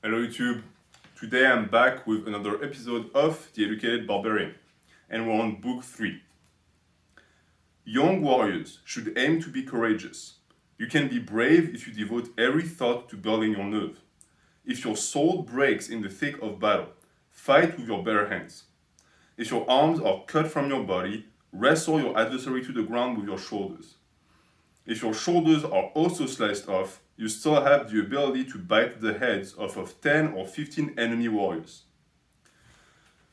Hello YouTube, today I'm back with another episode of The Educated Barbarian, and we're on book 3. Young warriors should aim to be courageous. You can be brave if you devote every thought to building your nerve. If your sword breaks in the thick of battle, fight with your bare hands. If your arms are cut from your body, wrestle your adversary to the ground with your shoulders. If your shoulders are also sliced off, you still have the ability to bite the heads off of 10 or 15 enemy warriors.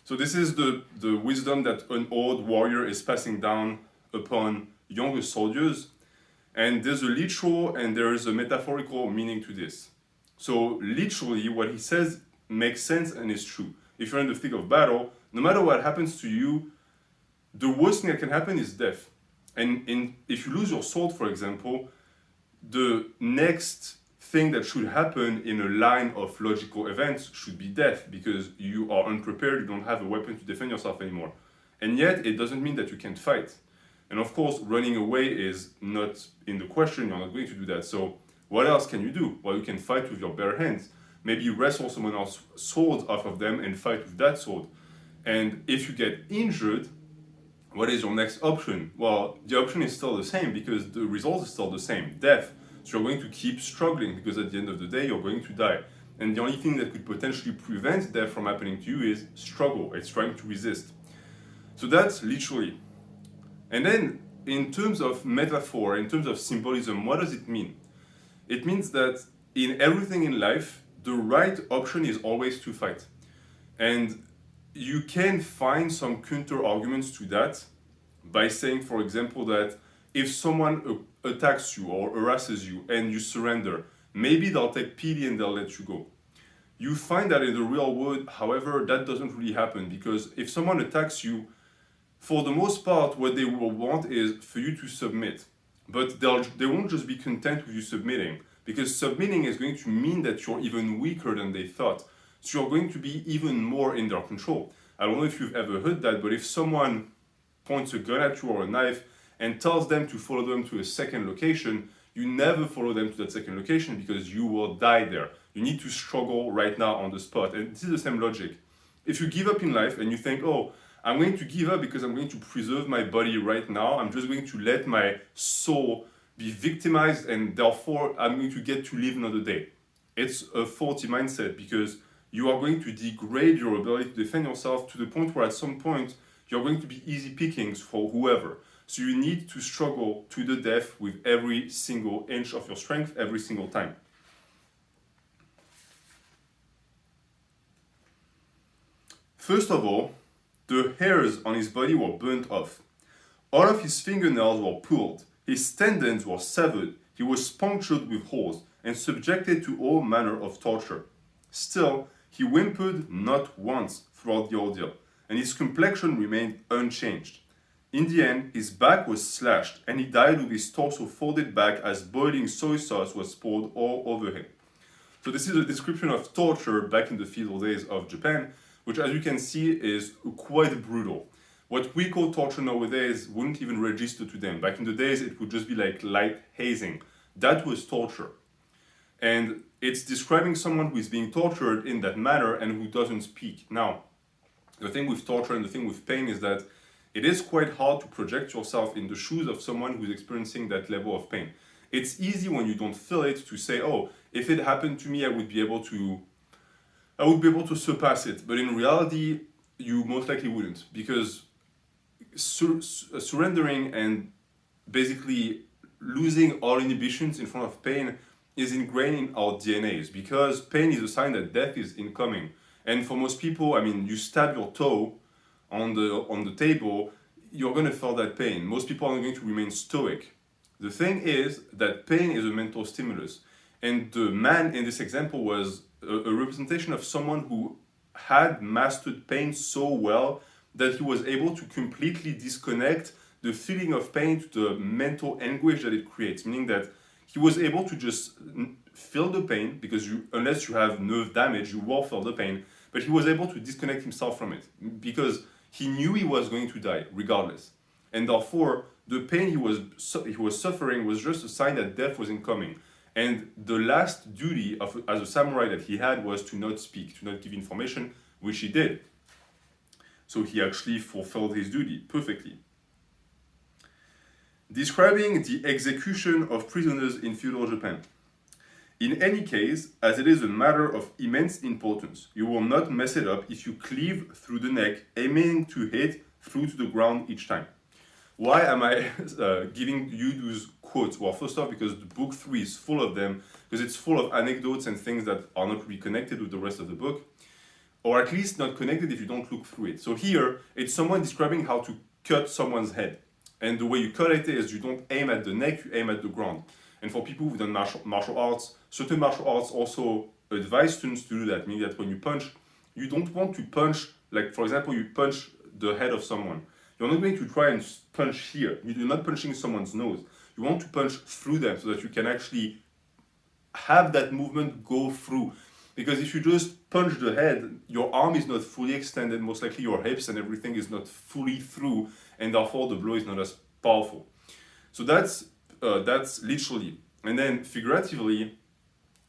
So this is the wisdom that an old warrior is passing down upon younger soldiers. And there's a literal and there is a metaphorical meaning to this. So literally what he says makes sense and is true. If you're in the thick of battle, no matter what happens to you, the worst thing that can happen is death. And if you lose your sword, for example, the next thing that should happen in a line of logical events should be death, because you are unprepared, you don't have a weapon to defend yourself anymore. And yet, it doesn't mean that you can't fight. And of course, running away is not in the question, you're not going to do that. So what else can you do? Well, you can fight with your bare hands. Maybe you wrestle someone else's sword off of them and fight with that sword. And if you get injured, what is your next option? Well, the option is still the same because the result is still the same, death. So you're going to keep struggling because at the end of the day, you're going to die. And the only thing that could potentially prevent death from happening to you is struggle. It's trying to resist. So that's literally. And then in terms of metaphor, in terms of symbolism, what does it mean? It means that in everything in life, the right option is always to fight. And you can find some counter arguments to that by saying, for example, that if someone attacks you or harasses you and you surrender, maybe they'll take pity and they'll let you go. You find that in the real world, however, that doesn't really happen, because if someone attacks you, for the most part, what they will want is for you to submit. But they won't just be content with you submitting, because submitting is going to mean that you're even weaker than they thought. So you're going to be even more in their control. I don't know if you've ever heard that, but if someone points a gun at you or a knife and tells them to follow them to a second location, you never follow them to that second location because you will die there. You need to struggle right now on the spot. And this is the same logic. If you give up in life and you think, oh, I'm going to give up because I'm going to preserve my body right now, I'm just going to let my soul be victimized and therefore I'm going to get to live another day. It's a faulty mindset, because you are going to degrade your ability to defend yourself to the point where at some point you're going to be easy pickings for whoever. So you need to struggle to the death with every single inch of your strength every single time. First of all, the hairs on his body were burnt off. All of his fingernails were pulled. His tendons were severed. He was punctured with holes and subjected to all manner of torture. Still, he whimpered not once throughout the ordeal, and his complexion remained unchanged. In the end, his back was slashed, and he died with his torso folded back as boiling soy sauce was poured all over him. So this is a description of torture back in the feudal days of Japan, which, as you can see, is quite brutal. What we call torture nowadays wouldn't even register to them. Back in the days, it would just be like light hazing. That was torture. And it's describing someone who is being tortured in that manner and who doesn't speak. Now, the thing with torture and the thing with pain is that it is quite hard to project yourself in the shoes of someone who's experiencing that level of pain. It's easy when you don't feel it to say, oh, if it happened to me, I would be able to surpass it. But in reality, you most likely wouldn't, because surrendering and basically losing all inhibitions in front of pain is ingrained in our DNAs, because pain is a sign that death is incoming. And for most people, I mean, you stab your toe on the table, you're going to feel that pain. Most people are going to remain stoic. The thing is that pain is a mental stimulus. And the man in this example was a representation of someone who had mastered pain so well that he was able to completely disconnect the feeling of pain to the mental anguish that it creates, meaning that he was able to just feel the pain, because unless you have nerve damage, you will feel the pain, but he was able to disconnect himself from it because he knew he was going to die regardless. And therefore, the pain he was suffering was just a sign that death was incoming. And the last duty as a samurai that he had was to not speak, to not give information, which he did. So he actually fulfilled his duty perfectly. Describing the execution of prisoners in feudal Japan. In any case, as it is a matter of immense importance, you will not mess it up if you cleave through the neck, aiming to hit through to the ground each time. Why am I giving you those quotes? Well, first off, because the book 3 is full of them, because it's full of anecdotes and things that are not really connected with the rest of the book, or at least not connected if you don't look through it. So here, it's someone describing how to cut someone's head. And the way you cut it is you don't aim at the neck, you aim at the ground. And for people who've done martial arts, certain martial arts also advise students to do that, meaning that when you punch, you don't want to punch, like for example, you punch the head of someone. You're not going to try and punch here. You're not punching someone's nose. You want to punch through them so that you can actually have that movement go through. Because if you just punch the head, your arm is not fully extended, most likely your hips and everything is not fully through, and therefore the blow is not as powerful. So that's literally. And then figuratively,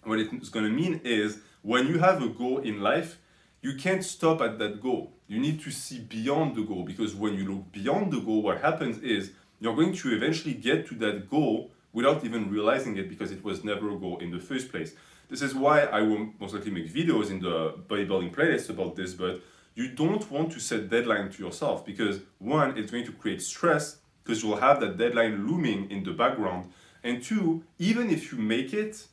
what it's going to mean is when you have a goal in life, you can't stop at that goal. You need to see beyond the goal, because when you look beyond the goal, what happens is you're going to eventually get to that goal without even realizing it, because it was never a goal in the first place. This is why I will most likely make videos in the bodybuilding playlist about this, but you don't want to set deadline to yourself, because one, it's going to create stress because you'll have that deadline looming in the background. And two, even if you make it,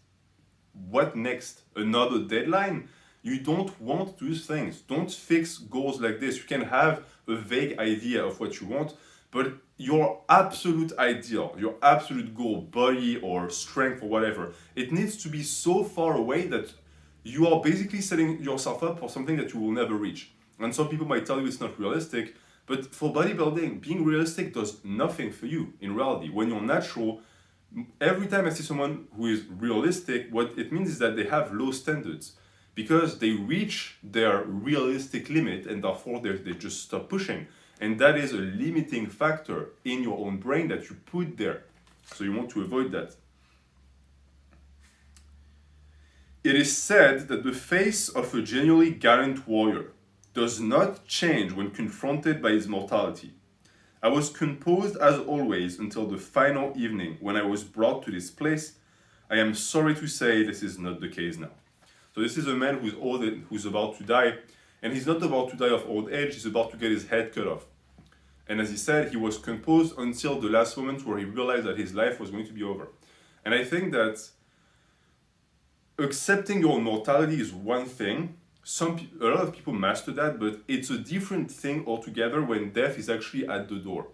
what next? Another deadline? You don't want those things. Don't fix goals like this. You can have a vague idea of what you want, but your absolute ideal, your absolute goal, body or strength or whatever, it needs to be so far away that you are basically setting yourself up for something that you will never reach. And some people might tell you it's not realistic, but for bodybuilding, being realistic does nothing for you in reality. When you're natural, every time I see someone who is realistic, what it means is that they have low standards, because they reach their realistic limit and therefore they just stop pushing. And that is a limiting factor in your own brain that you put there. So you want to avoid that. It is said that the face of a genuinely gallant warrior does not change when confronted by his mortality. I was composed as always until the final evening when I was brought to this place. I am sorry to say this is not the case now. So this is a man who's old and who's about to die, and he's not about to die of old age, he's about to get his head cut off. And as he said, he was composed until the last moment where he realized that his life was going to be over. And I think that accepting your mortality is one thing. A lot of people master that, but it's a different thing altogether when death is actually at the door.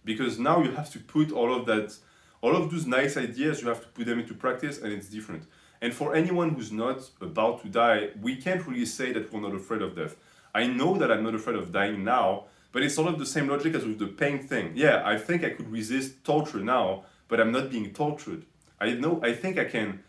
Because now you have to put all of those nice ideas, you have to put them into practice, and it's different. And for anyone who's not about to die, we can't really say that we're not afraid of death. I know that I'm not afraid of dying now, but it's sort of the same logic as with the pain thing. Yeah, I think I could resist torture now, but I'm not being tortured. I think I can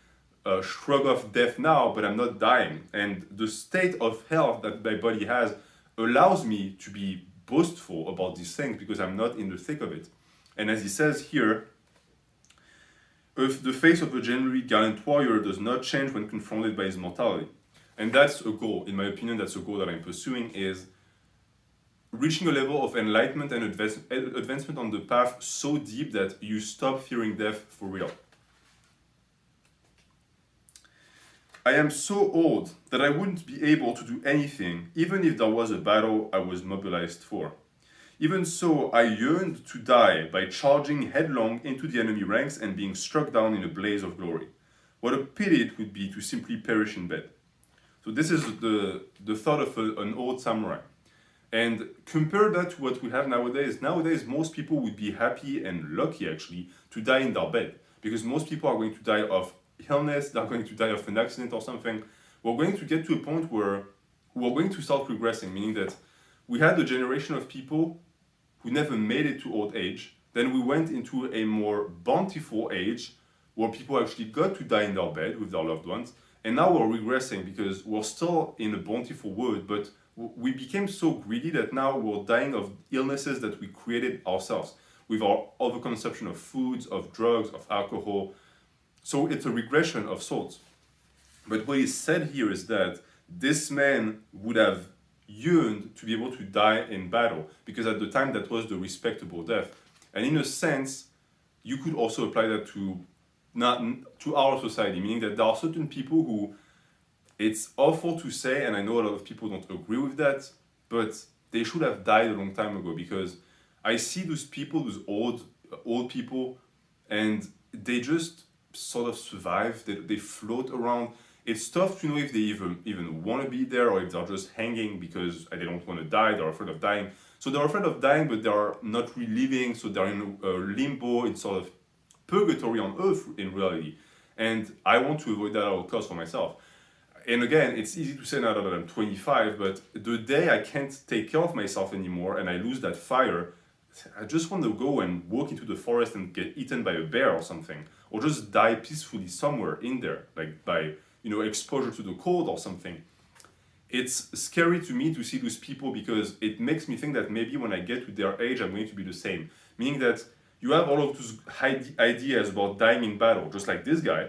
shrug off death now, but I'm not dying. And the state of health that my body has allows me to be boastful about these things because I'm not in the thick of it. And as he says here, if the face of a genuinely gallant warrior does not change when confronted by his mortality. And that's a goal, in my opinion, that's a goal that I'm pursuing, is reaching a level of enlightenment and advancement on the path so deep that you stop fearing death for real. I am so old that I wouldn't be able to do anything, even if there was a battle I was mobilized for. Even so, I yearned to die by charging headlong into the enemy ranks and being struck down in a blaze of glory. What a pity it would be to simply perish in bed. So this is the thought of an old samurai. And compare that to what we have nowadays. Nowadays, most people would be happy and lucky, actually, to die in their bed. Because most people are going to die of illness, they're going to die of an accident or something. We're going to get to a point where we're going to start regressing, meaning that we had a generation of people who never made it to old age. Then we went into a more bountiful age where people actually got to die in their bed with their loved ones. And now we're regressing because we're still in a bountiful world, but we became so greedy that now we're dying of illnesses that we created ourselves with our overconsumption of foods, of drugs, of alcohol. So it's a regression of sorts. But what is said here is that this man would have yearned to be able to die in battle, because at the time that was the respectable death. And in a sense, you could also apply that to not to our society, meaning that there are certain people who, it's awful to say, and I know a lot of people don't agree with that, but they should have died a long time ago, because I see those people, those old people, and they just sort of survive. They float around. It's tough to know if they even want to be there, or if they're just hanging because they don't want to die. They're afraid of dying. So they're afraid of dying, but they're not really living. So they're in a limbo. It's sort of purgatory on earth in reality. And I want to avoid that at all costs for myself. And again, it's easy to say now that I'm 25, but the day I can't take care of myself anymore and I lose that fire, I just want to go and walk into the forest and get eaten by a bear or something, or just die peacefully somewhere in there, like by exposure to the cold or something. It's scary to me to see those people, because it makes me think that maybe when I get to their age, I'm going to be the same. Meaning that you have all of those ideas about dying in battle, just like this guy,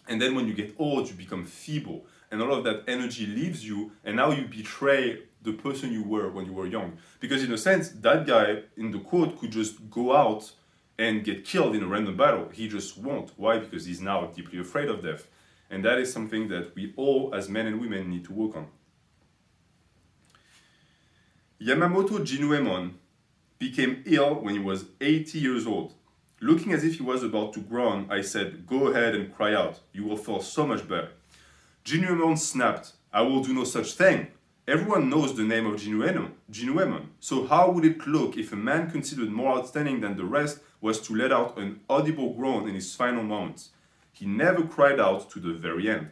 and then when you get old, you become feeble, and all of that energy leaves you, and now you betray the person you were when you were young. Because in a sense, that guy in the quote could just go out and get killed in a random battle. He just won't. Why? Because he's now deeply afraid of death. And that is something that we all, as men and women, need to work on. Yamamoto Jinuemon became ill when he was 80 years old. Looking as if he was about to groan, I said, "Go ahead and cry out. You will feel so much better." Jinuemon snapped, "I will do no such thing. Everyone knows the name of Jinuemon. So how would it look if a man considered more outstanding than the rest was to let out an audible groan in his final moments? He never cried out to the very end."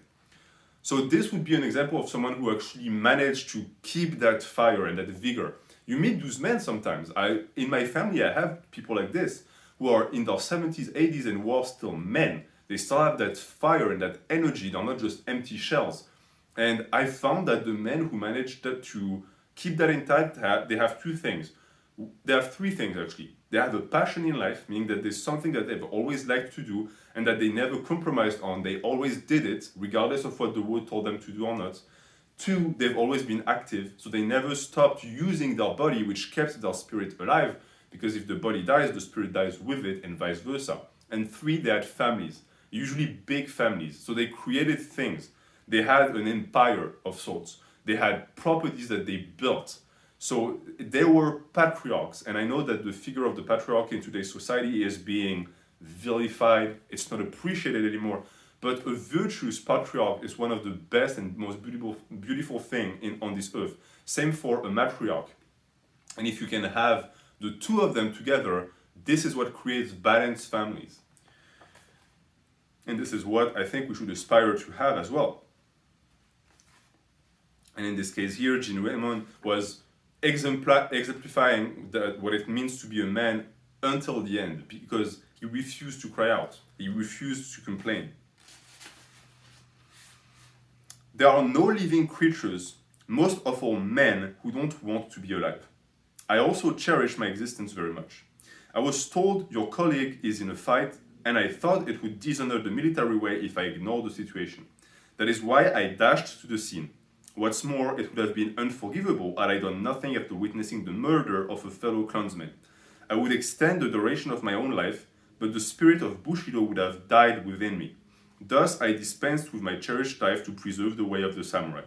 So this would be an example of someone who actually managed to keep that fire and that vigor. You meet those men sometimes. In my family, I have people like this who are in their 70s, 80s, and who are still men. They still have that fire and that energy. They're not just empty shells. And I found that the men who managed to keep that intact, they have two things. They have three things actually. They have a passion in life, meaning that there's something that they've always liked to do and that they never compromised on. They always did it, regardless of what the world told them to do or not. Two, they've always been active, so they never stopped using their body, which kept their spirit alive, because if the body dies, the spirit dies with it, and vice versa. And three, they had families, usually big families. So they created things. They had an empire of sorts. They had properties that they built. So they were patriarchs. And I know that the figure of the patriarch in today's society is being vilified. It's not appreciated anymore. But a virtuous patriarch is one of the best and most beautiful thing on this earth. Same for a matriarch. And if you can have the two of them together, this is what creates balanced families. And this is what I think we should aspire to have as well. And in this case here, Jinuemon was exemplifying what it means to be a man until the end, because he refused to cry out. He refused to complain. There are no living creatures, most of all men, who don't want to be alive. I also cherish my existence very much. I was told your colleague is in a fight, and I thought it would dishonor the military way if I ignored the situation. That is why I dashed to the scene. What's more, it would have been unforgivable had I done nothing after witnessing the murder of a fellow clansman. I would extend the duration of my own life, but the spirit of Bushido would have died within me. Thus, I dispensed with my cherished life to preserve the way of the samurai.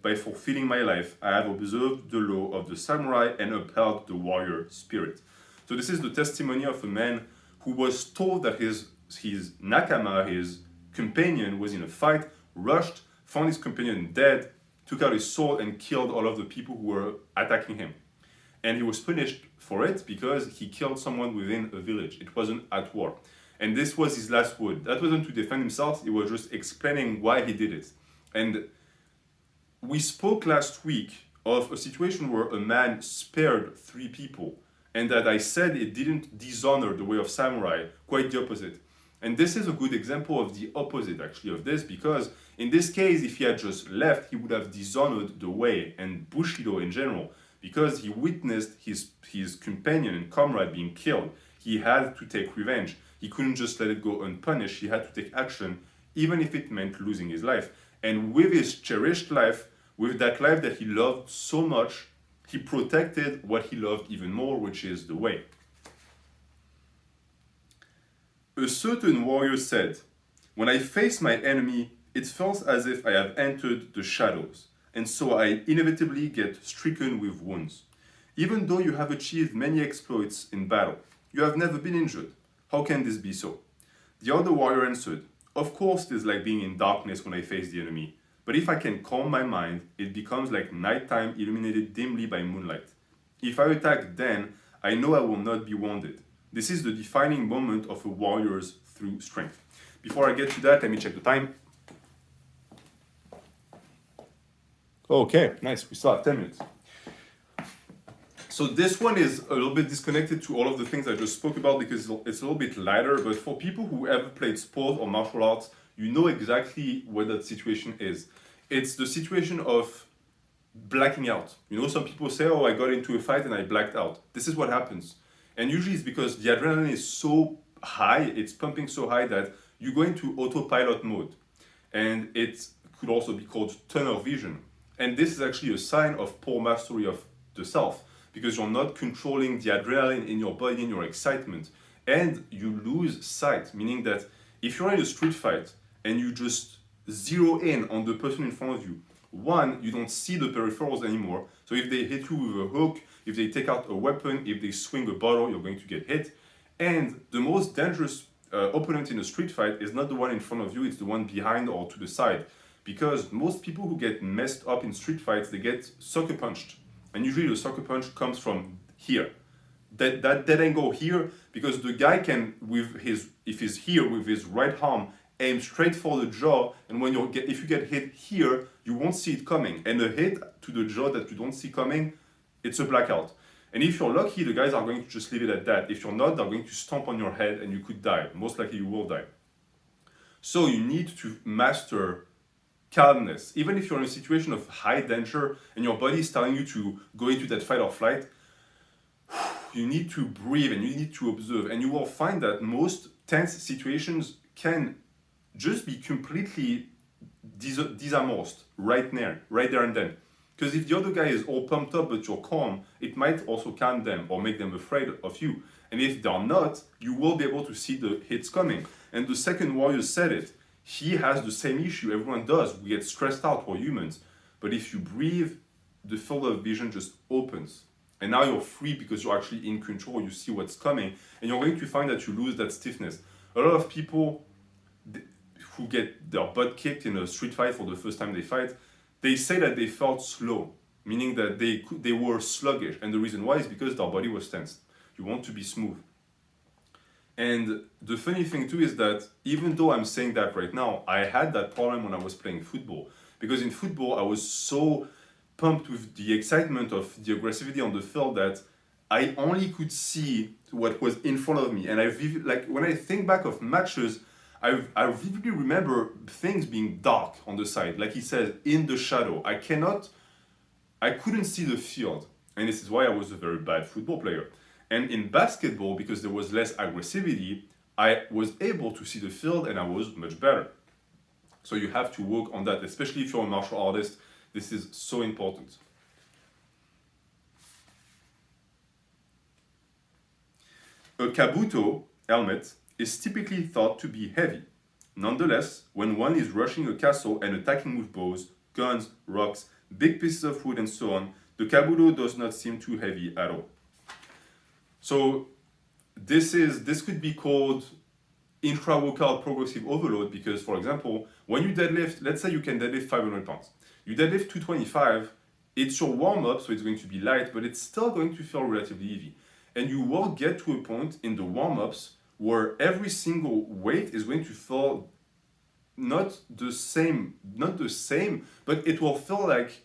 By fulfilling my life, I have observed the law of the samurai and upheld the warrior spirit. So this is the testimony of a man who was told that his nakama, his companion, was in a fight, rushed, found his companion dead, took out his sword and killed all of the people who were attacking him. And he was punished for it because he killed someone within a village. It wasn't at war. And this was his last word. That wasn't to defend himself, he was just explaining why he did it. And we spoke last week of a situation where a man spared 3 people, and that I said it didn't dishonor the way of samurai, quite the opposite. And this is a good example of the opposite, actually, of this, because in this case, if he had just left, he would have dishonored the way and Bushido in general, because he witnessed his companion and comrade being killed. He had to take revenge. He couldn't just let it go unpunished. He had to take action, even if it meant losing his life. And with his cherished life, with that life that he loved so much, he protected what he loved even more, which is the way. A certain warrior said, "When I face my enemy, it feels as if I have entered the shadows, and so I inevitably get stricken with wounds. Even though you have achieved many exploits in battle, you have never been injured. How can this be so?" The other warrior answered, "Of course it is like being in darkness when I face the enemy, but if I can calm my mind, it becomes like nighttime illuminated dimly by moonlight. If I attack then, I know I will not be wounded. This is the defining moment of a warrior's true strength." Before I get to that, let me check the time. Okay, nice. We still have 10 minutes. So this one is a little bit disconnected to all of the things I just spoke about because it's a little bit lighter, but for people who ever played sport or martial arts, you know exactly what that situation is. It's the situation of blacking out. You know, some people say, "Oh, I got into a fight and I blacked out." This is what happens. And usually it's because the adrenaline is so high, it's pumping so high that you go into autopilot mode. And it could also be called tunnel vision. And this is actually a sign of poor mastery of the self, because you're not controlling the adrenaline in your body and your excitement. And you lose sight, meaning that if you're in a street fight and you just zero in on the person in front of you, one, you don't see the peripherals anymore. So if they hit you with a hook, if they take out a weapon, if they swing a bottle, you're going to get hit. And the most dangerous opponent in a street fight is not the one in front of you, it's the one behind or to the side. Because most people who get messed up in street fights, they get sucker punched. And usually the sucker punch comes from here. That dead angle here, because the guy can, if he's here with his right arm, aim straight for the jaw, and when if you get hit here, you won't see it coming. And a hit to the jaw that you don't see coming, it's a blackout. And if you're lucky, the guys are going to just leave it at that. If you're not, they're going to stomp on your head and you could die. Most likely you will die. So you need to master calmness. Even if you're in a situation of high danger and your body is telling you to go into that fight or flight, you need to breathe and you need to observe. And you will find that most tense situations can just be completely disamorced right there and then. Because if the other guy is all pumped up but you're calm, it might also calm them or make them afraid of you. And if they're not, you will be able to see the hits coming. And the second warrior said it. He has the same issue. Everyone does. We get stressed out. We're humans. But if you breathe, the field of vision just opens. And now you're free because you're actually in control. You see what's coming. And you're going to find that you lose that stiffness. A lot of people who get their butt kicked in a street fight for the first time they fight, they say that they felt slow, meaning that they were sluggish. And the reason why is because their body was tensed. You want to be smooth. And the funny thing too is that even though I'm saying that right now, I had that problem when I was playing football. Because in football, I was so pumped with the excitement of the aggressivity on the field that I only could see what was in front of me. And when I think back of matches, I vividly remember things being dark on the side. Like he says, in the shadow. I couldn't see the field. And this is why I was a very bad football player. And in basketball, because there was less aggressivity, I was able to see the field and I was much better. So you have to work on that, especially if you're a martial artist. This is so important. A kabuto helmet is typically thought to be heavy. Nonetheless, when one is rushing a castle and attacking with bows, guns, rocks, big pieces of wood and so on, the kabuto does not seem too heavy at all. So this could be called intra-workout progressive overload because, for example, when you deadlift, let's say you can deadlift 500 pounds. You deadlift 225, it's your warm-up, so it's going to be light, but it's still going to feel relatively heavy. And you will get to a point in the warm-ups where every single weight is going to feel not the same, but it will feel like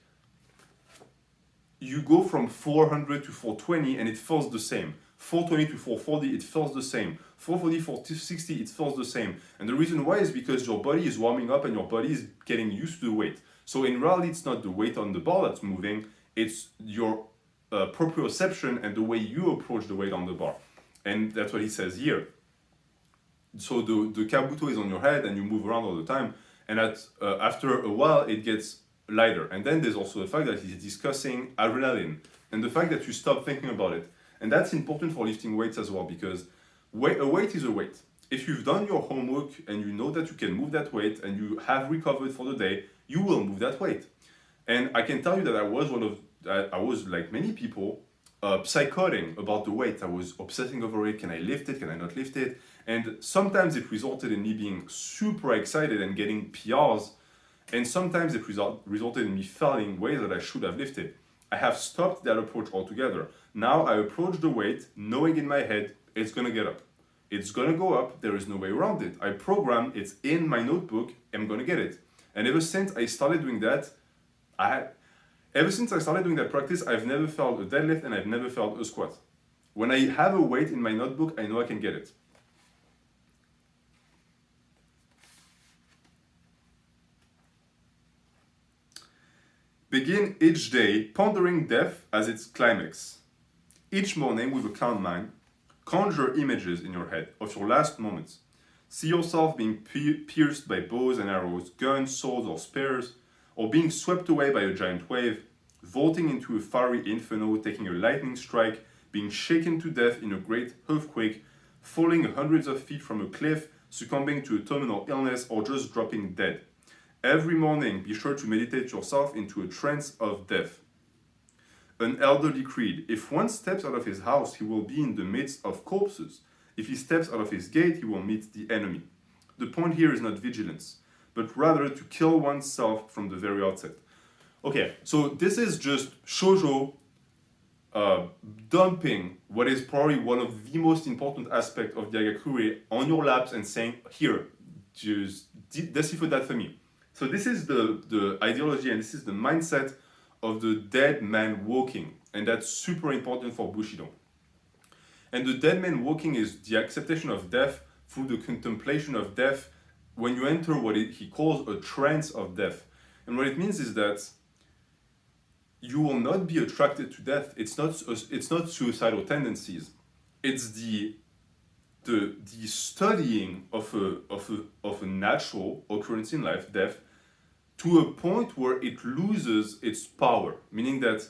you go from 400 to 420 and it feels the same. 420 to 440, it feels the same. 440, 460, it feels the same. And the reason why is because your body is warming up and your body is getting used to the weight. So in reality, it's not the weight on the bar that's moving, it's your proprioception and the way you approach the weight on the bar. And that's what he says here. so the kabuto is on your head and you move around all the time, and after a while it gets lighter. And then there's also the fact that he's discussing adrenaline and the fact that you stop thinking about it. And that's important for lifting weights as well, because a weight is a weight. If you've done your homework and you know that you can move that weight and you have recovered for the day, you will move that weight. And I can tell you that I was like many people, psychoting about the weight. I was obsessing over it. Can I lift it? Can I not lift it? And sometimes it resulted in me being super excited and getting PRs. And sometimes it resulted in me failing ways that I should have lifted. I have stopped that approach altogether. Now I approach the weight knowing in my head it's going to get up. It's going to go up. There is no way around it. I program, it's in my notebook, I'm going to get it. And ever since I started doing that, practice, I've never failed a deadlift and I've never failed a squat. When I have a weight in my notebook, I know I can get it. Begin each day pondering death as its climax. Each morning with a calm mind, conjure images in your head of your last moments. See yourself being pierced by bows and arrows, guns, swords, or spears, or being swept away by a giant wave, vaulting into a fiery inferno, taking a lightning strike, being shaken to death in a great earthquake, falling hundreds of feet from a cliff, succumbing to a terminal illness, or just dropping dead. Every morning, be sure to meditate yourself into a trance of death. An elderly creed: if one steps out of his house, he will be in the midst of corpses. If he steps out of his gate, he will meet the enemy. The point here is not vigilance, but rather to kill oneself from the very outset. Okay, so this is just shoujo dumping what is probably one of the most important aspects of the Hagakure on your laps and saying, here, just decipher that for me. So this is the ideology and this is the mindset of the dead man walking, and that's super important for Bushido. And the dead man walking is the acceptation of death through the contemplation of death when you enter what he calls a trance of death. And what it means is that you will not be attracted to death. It's not suicidal tendencies. It's the studying of a natural occurrence in life, death, to a point where it loses its power, meaning that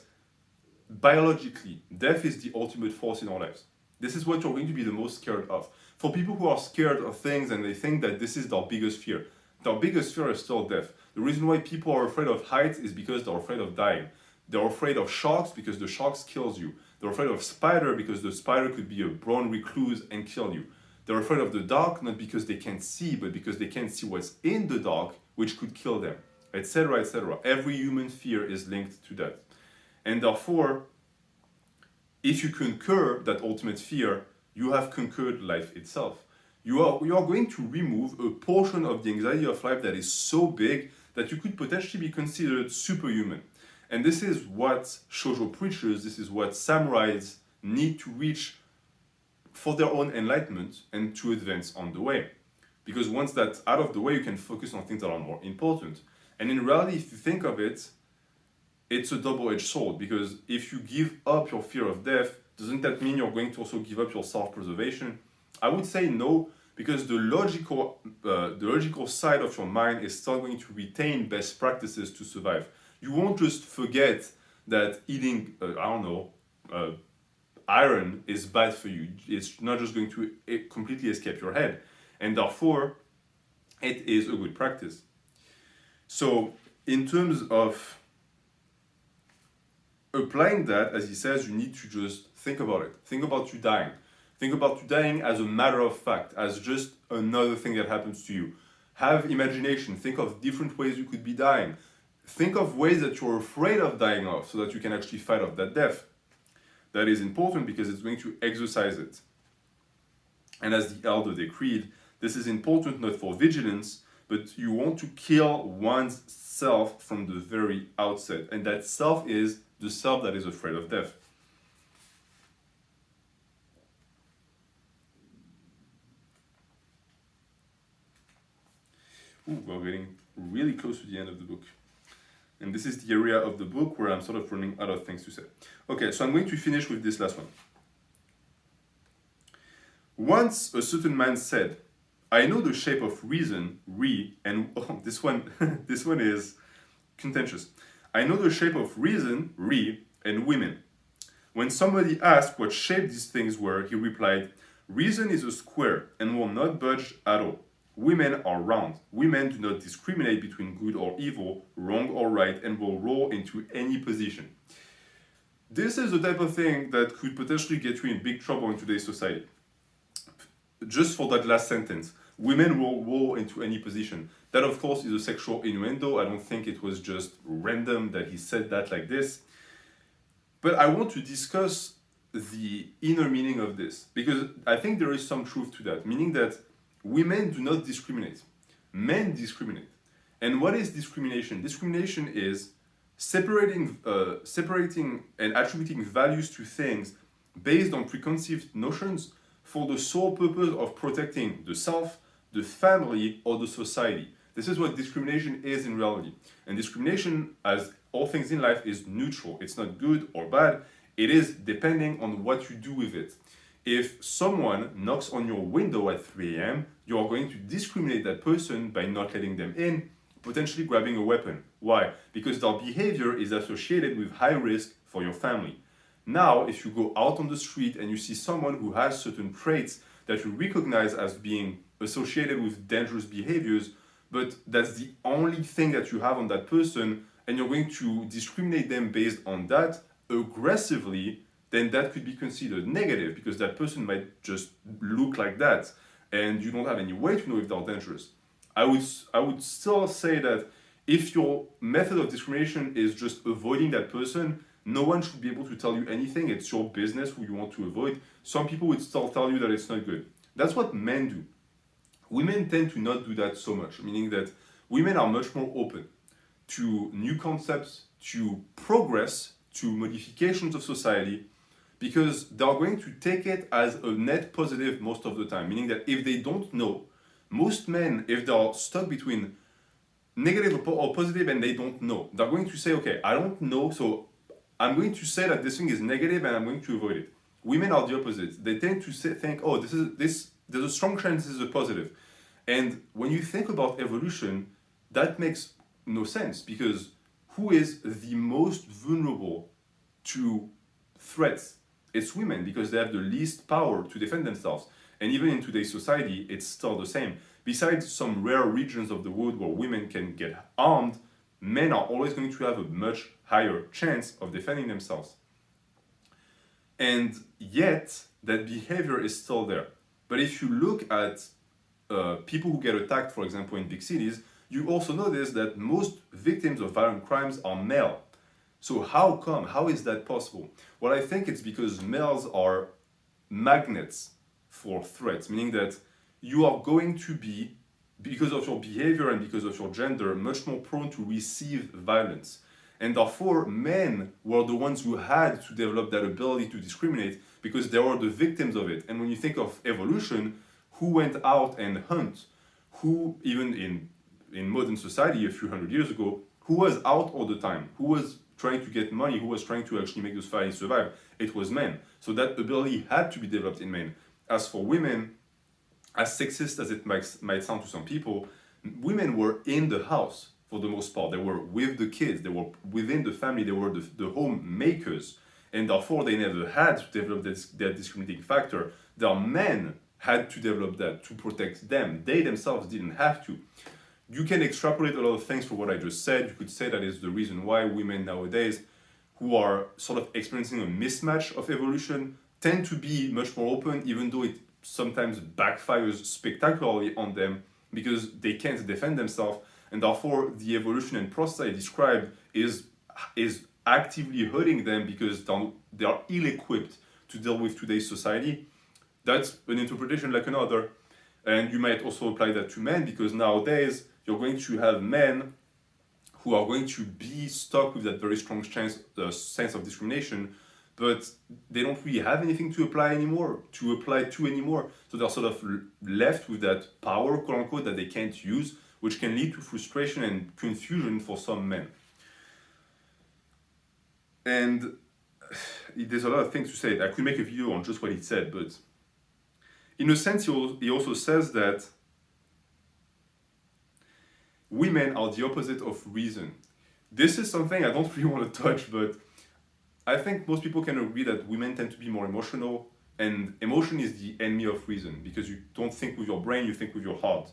biologically, death is the ultimate force in our lives. This is what you're going to be the most scared of. For people who are scared of things and they think that this is their biggest fear is still death. The reason why people are afraid of heights is because they're afraid of dying. They're afraid of sharks because the sharks kills you. They're afraid of spider because the spider could be a brown recluse and kill you. They're afraid of the dark not because they can't see, but because they can't see what's in the dark, which could kill them, etc., etc. Every human fear is linked to that. And therefore, if you conquer that ultimate fear, you have conquered life itself. You are going to remove a portion of the anxiety of life that is so big that you could potentially be considered superhuman. And this is what shoujo preachers, this is what samurais need to reach for their own enlightenment and to advance on the way. Because once that's out of the way, you can focus on things that are more important. And in reality, if you think of it, it's a double-edged sword, because if you give up your fear of death, doesn't that mean you're going to also give up your self-preservation? I would say no, because the logical side of your mind is still going to retain best practices to survive. You won't just forget that eating, iron is bad for you. It's not just going to completely escape your head. And therefore, it is a good practice. So, in terms of applying that, as he says, you need to just think about it. Think about you dying. Think about you dying as a matter of fact, as just another thing that happens to you. Have imagination. Think of different ways you could be dying. Think of ways that you're afraid of dying of so that you can actually fight off that death. That is important because it's going to exercise it. And as the elder decreed, this is important not for vigilance, but you want to kill one's self from the very outset. And that self is the self that is afraid of death. Ooh, we're getting really close to the end of the book. And this is the area of the book where I'm sort of running out of things to say. Okay, so I'm going to finish with this last one. Once a certain man said, I know the shape of reason, and oh, this one, this one is contentious. I know the shape of reason, and women. When somebody asked what shape these things were, he replied, reason is a square and will not budge at all. Women are round. Women do not discriminate between good or evil, wrong or right, and will roll into any position. This is the type of thing that could potentially get you in big trouble in today's society. Just for that last sentence, women will roll into any position. That, of course, is a sexual innuendo. I don't think it was just random that he said that like this. But I want to discuss the inner meaning of this, because I think there is some truth to that, meaning that women do not discriminate. Men discriminate. And what is discrimination? Discrimination is separating and attributing values to things based on preconceived notions for the sole purpose of protecting the self, the family, or the society. This is what discrimination is in reality. And discrimination, as all things in life, is neutral. It's not good or bad. It is depending on what you do with it. If someone knocks on your window at 3 a.m., you are going to discriminate that person by not letting them in, potentially grabbing a weapon. Why? Because their behavior is associated with high risk for your family. Now, if you go out on the street and you see someone who has certain traits that you recognize as being associated with dangerous behaviors, but that's the only thing that you have on that person, and you're going to discriminate them based on that aggressively, then that could be considered negative because that person might just look like that and you don't have any way to know if they're dangerous. I would still say that if your method of discrimination is just avoiding that person, no one should be able to tell you anything. It's your business who you want to avoid. Some people would still tell you that it's not good. That's what men do. Women tend to not do that so much, meaning that women are much more open to new concepts, to progress, to modifications of society, because they're going to take it as a net positive most of the time, meaning that if they don't know, most men, if they're stuck between negative or positive and they don't know, they're going to say, okay, I don't know, so I'm going to say that this thing is negative and I'm going to avoid it. Women are the opposite. They tend to think, oh, there's a strong chance this is a positive. And when you think about evolution, that makes no sense, because who is the most vulnerable to threats? It's women, because they have the least power to defend themselves. And even in today's society, it's still the same. Besides some rare regions of the world where women can get armed, men are always going to have a much higher chance of defending themselves. And yet, that behavior is still there. But if you look at people who get attacked, for example, in big cities, you also notice that most victims of violent crimes are male. So how come? How is that possible? Well, I think it's because males are magnets for threats, meaning that you are going to be, because of your behavior and because of your gender, much more prone to receive violence. And therefore, men were the ones who had to develop that ability to discriminate because they were the victims of it. And when you think of evolution, who went out and hunt? Who, even in modern society a few hundred years ago, who was out all the time? Who was trying to get money? Who was trying to actually make the society survive? It was men. So that ability had to be developed in men. As for women, as sexist as it might sound to some people, women were in the house for the most part. They were with the kids, they were within the family, they were the homemakers, and therefore they never had to develop that discriminating factor. Their men had to develop that to protect them. They themselves didn't have to. You can extrapolate a lot of things from what I just said. You could say that is the reason why women nowadays, who are sort of experiencing a mismatch of evolution, tend to be much more open, even though it sometimes backfires spectacularly on them because they can't defend themselves, and therefore the evolution and process I described is actively hurting them because they are ill-equipped to deal with today's society. That's an interpretation like another. And you might also apply that to men, because nowadays you're going to have men who are going to be stuck with that very strong sense of discrimination, but they don't really have anything to apply to anymore. So they're sort of left with that power, quote unquote, that they can't use, which can lead to frustration and confusion for some men. And there's a lot of things to say. I could make a video on just what he said, but in a sense, he also says that women are the opposite of reason. This is something I don't really want to touch, but I think most people can agree that women tend to be more emotional, and emotion is the enemy of reason because you don't think with your brain, you think with your heart.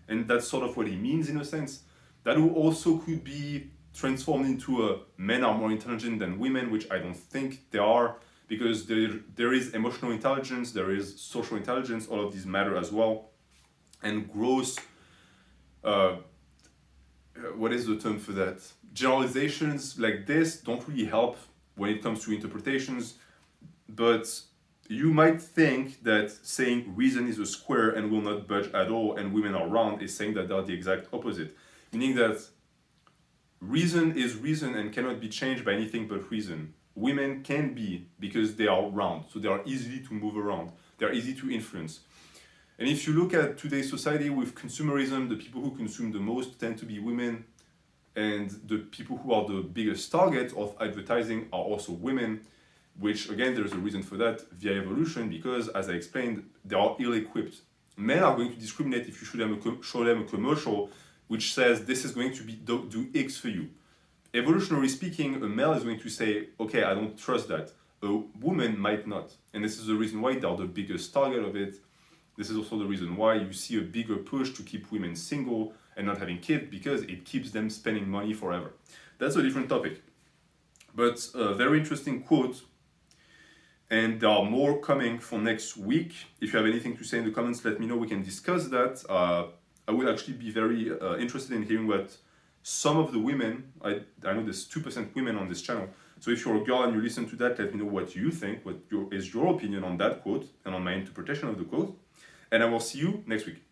And that's sort of what he means in a sense. That also could be transformed into a men are more intelligent than women, which I don't think they are, because there is emotional intelligence, there is social intelligence, all of these matter as well. And gross, what is the term for that? Generalizations like this don't really help when it comes to interpretations, but you might think that saying reason is a square and will not budge at all and women are round is saying that they're the exact opposite, meaning that reason is reason and cannot be changed by anything but reason. Women can be because they are round, so they are easy to move around, they're easy to influence. And if you look at today's society with consumerism, the people who consume the most tend to be women, and the people who are the biggest target of advertising are also women, which again, there's a reason for that via evolution, because as I explained, they are ill-equipped. Men are going to discriminate if you show them a commercial which says this is going to do X for you. Evolutionarily speaking, a male is going to say, okay, I don't trust that. A woman might not. And this is the reason why they are the biggest target of it. This is also the reason why you see a bigger push to keep women single and not having kids, because it keeps them spending money forever. That's a different topic. But a very interesting quote, and there are more coming for next week. If you have anything to say in the comments, let me know, we can discuss that. I would actually be very interested in hearing what some of the women, I know there's 2% women on this channel, so if you're a girl and you listen to that, let me know what you think, is your opinion on that quote and on my interpretation of the quote, and I will see you next week.